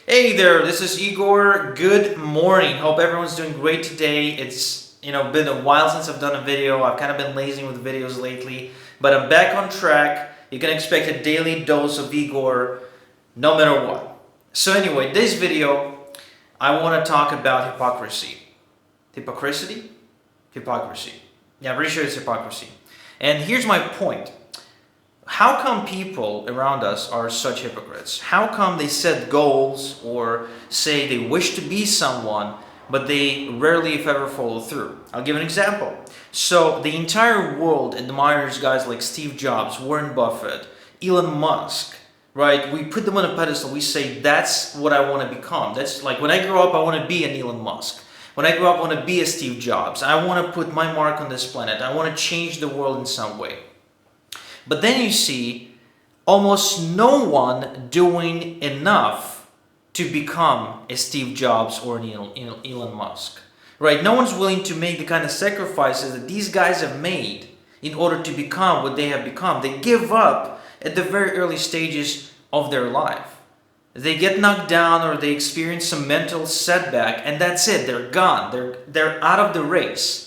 Hey there, this is Igor. Good morning. Hope everyone's doing great today. It's been a while since I've done a video. I've kind of been lazy with videos lately, but I'm back on track. You can expect a daily dose of Igor no matter what. So anyway, this video I want to talk about hypocrisy. Hypocrisy? Hypocrisy. Yeah, I'm pretty sure it's hypocrisy. And here's my point. How come people around us are such hypocrites? How come they set goals or say they wish to be someone, but they rarely, if ever, follow through? I'll give an example. So the entire world admires guys like Steve Jobs, Warren Buffett, Elon Musk, right? We put them on a pedestal. We say, that's what I want to become. That's like, when I grow up, I want to be an Elon Musk. When I grow up, I want to be a Steve Jobs. I want to put my mark on this planet. I want to change the world in some way. But then you see almost no one doing enough to become a Steve Jobs or an Elon Musk, right? No one's willing to make the kind of sacrifices that these guys have made in order to become what they have become. They give up at the very early stages of their life. They get knocked down or they experience some mental setback, and that's it. They're gone. They're out of the race.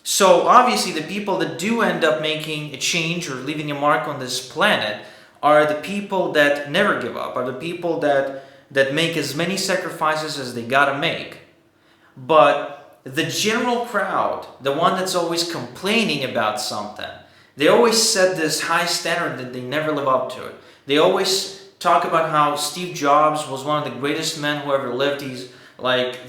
So obviously the people that do end up making a change or leaving a mark on this planet are the people that never give up, are the people that make as many sacrifices as they gotta make. But the general crowd, the one that's always complaining about something, they always set this high standard that they never live up to it. They always talk about how Steve Jobs was one of the greatest men who ever lived.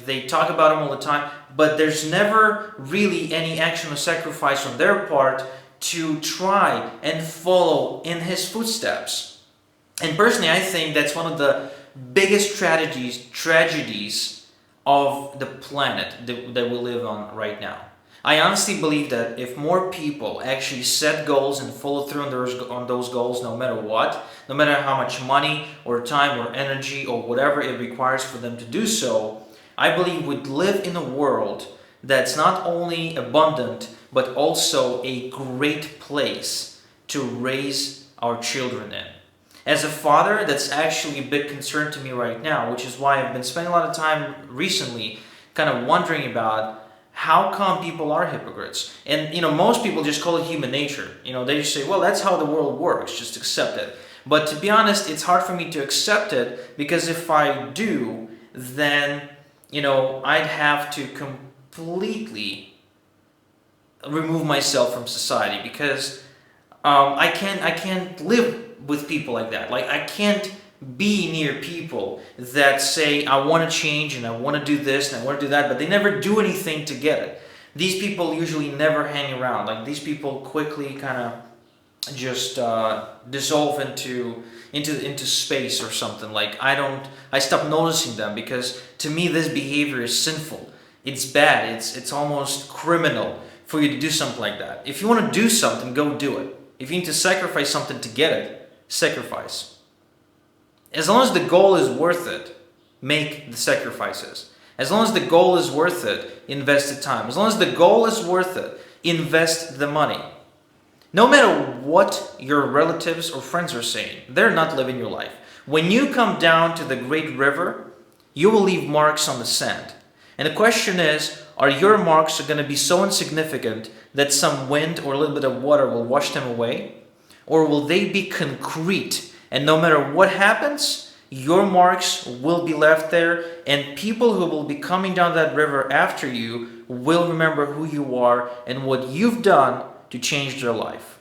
They talk about him all the time, but there's never really any action or sacrifice on their part to try and follow in his footsteps. And personally, I think that's one of the biggest tragedies of the planet that we live on right now. I honestly believe that if more people actually set goals and follow through on those goals, no matter what, no matter how much money or time or energy or whatever it requires for them to do so, I believe we'd live in a world that's not only abundant, but also a great place to raise our children in. As a father, that's actually a big concern to me right now, which is why I've been spending a lot of time recently kind of wondering about how come people are hypocrites. And most people just call it human nature. They just say, well, that's how the world works, just accept it. But to be honest, it's hard for me to accept it, because if I do, then I'd have to completely remove myself from society, because I can't live with people like that. Like, I can't be near people that say, I want to change and I want to do this and I want to do that, but they never do anything to get it. These people usually never hang around. Like, these people quickly kind of just dissolve into space or something. Like, I stop noticing them, because to me this behavior is sinful. It's bad. It's almost criminal for you to do something like that. If you want to do something, go do it. If you need to sacrifice something to get it, sacrifice. As long as the goal is worth it, make the sacrifices. As long as the goal is worth it, invest the time. As long as the goal is worth it, invest the money. No matter what your relatives or friends are saying, they're not living your life. When you come down to the great river, you will leave marks on the sand. And the question is, are your marks going to be so insignificant that some wind or a little bit of water will wash them away? Or will they be concrete? And no matter what happens, your marks will be left there, and people who will be coming down that river after you will remember who you are and what you've done to change their life.